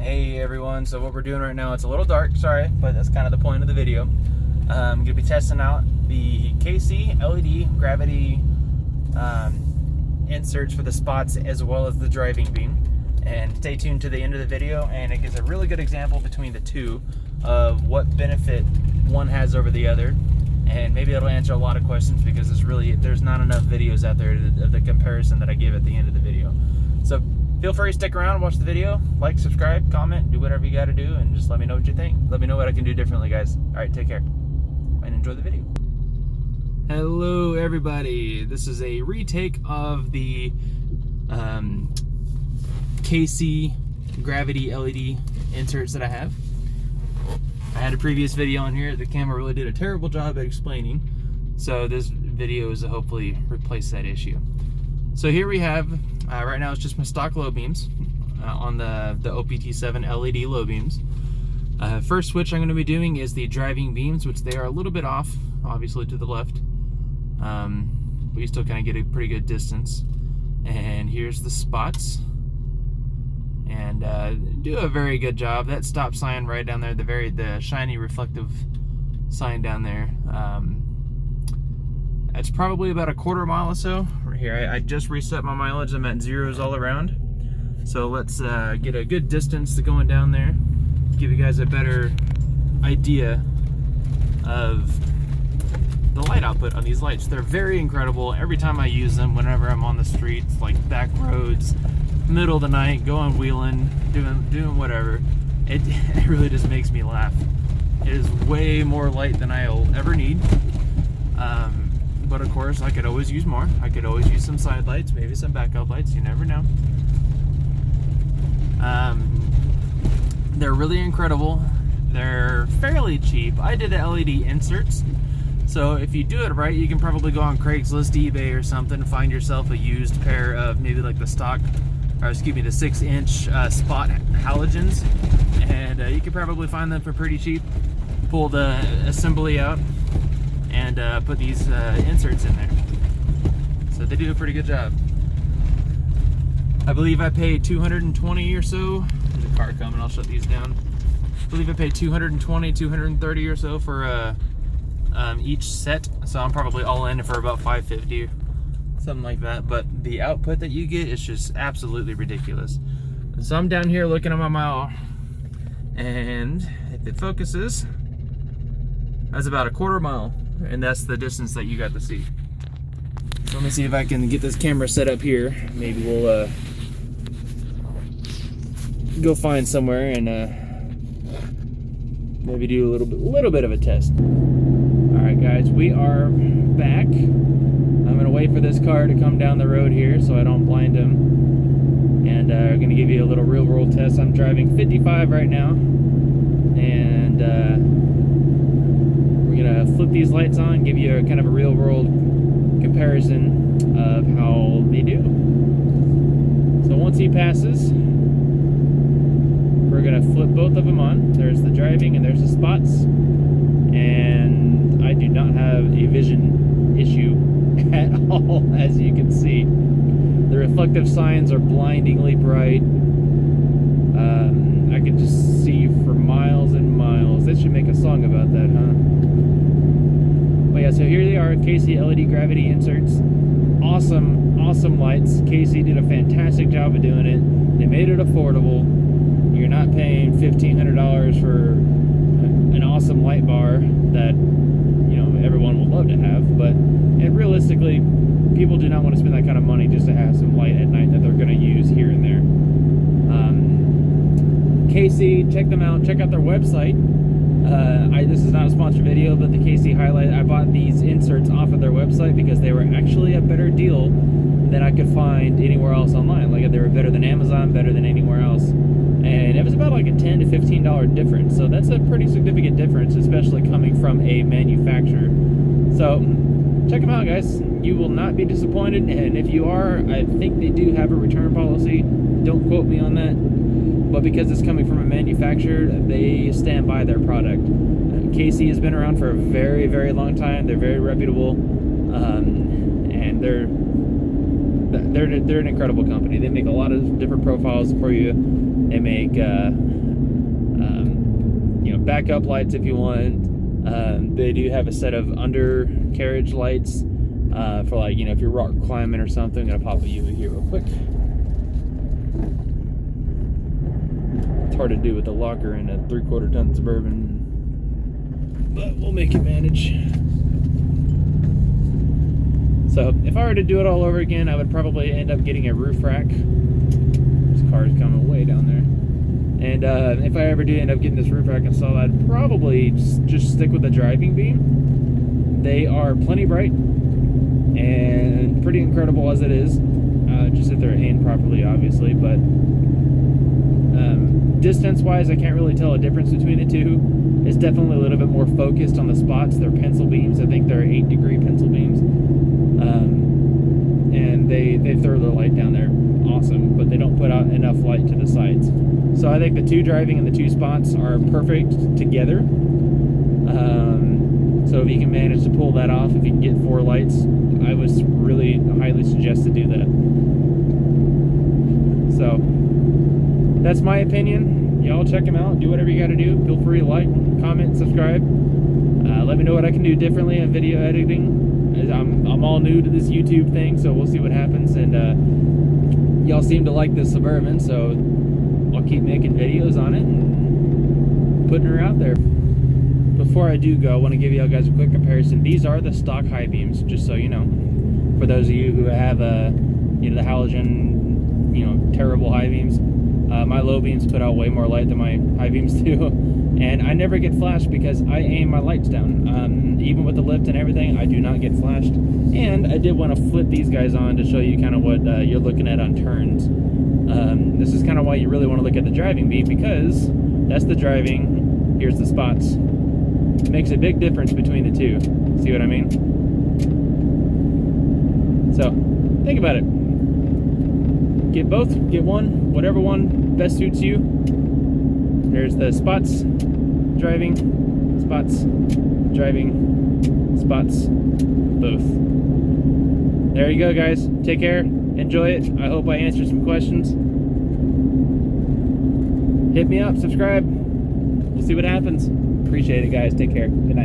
Hey everyone, so what we're doing right now, it's a little dark, sorry, but that's kind of the point of the video. I'm going to be testing out the KC LED gravity inserts for the spots as well as the driving beam. And stay tuned to the end of the video, and it gives a really good example between the two of what benefit one has over the other. And maybe it'll answer a lot of questions because there's not enough videos out there of the comparison that I give at the end of the video. So feel free to stick around and watch the video, like, subscribe, comment, do whatever you got to do, and just let me know what you think. Let me know what I can do differently, guys. All right, take care and enjoy the video. Hello, everybody. This is a retake of the KC gravity LED inserts that I have. I had a previous video on here. The camera really did a terrible job at explaining, so this video is to hopefully replace that issue. So here we have, right now it's just my stock low beams on the OPT7 LED low beams. First switch I'm going to be doing is the driving beams, which they are a little bit off, obviously to the left. But you still kind of get a pretty good distance. And here's the spots. And do a very good job. That stop sign right down there, the shiny reflective sign down there. It's probably about a quarter mile or so. Right here, I just reset my mileage. I'm at zeros all around. So let's get a good distance to going down there. Give you guys a better idea of the light output on these lights. They're very incredible. Every time I use them, whenever I'm on the streets, like back roads, middle of the night, going wheeling, doing whatever, it really just makes me laugh. It is way more light than I'll ever need. But of course, I could always use more. I could always use some side lights, maybe some backup lights, you never know. They're really incredible. They're fairly cheap. I did the LED inserts, so if you do it right, you can probably go on Craigslist, eBay or something, find yourself a used pair of maybe like the stock, or excuse me, the 6-inch spot halogens, and you can probably find them for pretty cheap. Pull the assembly out and put these inserts in there. So they do a pretty good job. I believe I paid $220 or so. There's a car coming, I'll shut these down. I believe I paid $220, $230 or so for each set. So I'm probably all in for about $550, something like that. But the output that you get is just absolutely ridiculous. So I'm down here looking at my mile, and if it focuses, that's about a quarter mile, and that's the distance that you got to see. So let me see if I can get this camera set up here. Maybe we'll go find somewhere and maybe do a little bit of a test. All right, guys, we are back. I'm gonna wait for this car to come down the road here so I don't blind him, and we're gonna give you a little real world test. I'm driving 55 right now, and we're gonna flip these lights on, give you a kind of a real world comparison of how they do. So once he passes, we're gonna flip both of them on. There's the driving and there's the spots, and I do not have a vision issue at all, as you can see. The reflective signs are blindingly bright. I can just see for miles and miles. They should make a song about that, huh? But yeah, so here they are, KC LED gravity inserts. Awesome lights. KC did a fantastic job of doing it. They made it affordable. You're not paying $1,500 for an awesome light bar that, you know, everyone would love to have, but realistically, people do not want to spend that kind of money just to have some light at night that they're going to use here and there. KC, check them out. Check out their website. This is not a sponsored video, but the KC highlight, I bought these inserts off of their website because they were actually a better deal than I could find anywhere else online. Like, they were better than Amazon, better than anywhere else. And it was about like a $10 to $15 difference. So that's a pretty significant difference, especially coming from a manufacturer. So check them out, guys. You will not be disappointed. And if you are, I think they do have a return policy. Don't quote me on that. But because it's coming from a manufacturer, they stand by their product. KC has been around for a very, very long time. They're very reputable, and they're an incredible company. They make a lot of different profiles for you. They make backup lights if you want. They do have a set of undercarriage lights for, like, if you're rock climbing or something. I'm gonna pop a UE here real quick. It's hard to do with the locker in a 3/4 ton Suburban, but we'll make it manage. So if I were to do it all over again, I would probably end up getting a roof rack. This car's coming way down there. And if I ever do end up getting this roof rack installed, I'd probably just stick with the driving beam. They are plenty bright and pretty incredible as it is, just if they're aimed properly, obviously. But distance-wise, I can't really tell a difference between the two. It's definitely a little bit more focused on the spots. They're pencil beams. I think they're 8-degree pencil beams. And they throw their light down there awesome, but they don't put out enough light to the sides. So I think the two driving and the two spots are perfect together. So if you can manage to pull that off, if you can get 4 lights, I would really highly suggest to do that. So that's my opinion. Y'all check them out. Do whatever you got to do. Feel free to like, comment, subscribe. Let me know what I can do differently in video editing. I'm all new to this YouTube thing, so we'll see what happens. And y'all seem to like this Suburban, so I'll keep making videos on it and putting her out there. Before I do go, I want to give you guys a quick comparison. These are the stock high beams, just so you know. For those of you who have the halogen, terrible high beams, my low beams put out way more light than my high beams do. And I never get flashed because I aim my lights down. Even with the lift and everything, I do not get flashed. And I did want to flip these guys on to show you kind of what you're looking at on turns. This is kind of why you really want to look at the driving beam, because that's the driving, here's the spots. It makes a big difference between the two. See what I mean? So, think about it. Get both, get one, whatever one best suits you. There's the spots, driving, spots, driving, spots, both. There you go, guys. Take care. Enjoy it. I hope I answered some questions. Hit me up, subscribe. We'll see what happens. Appreciate it, guys. Take care. Good night.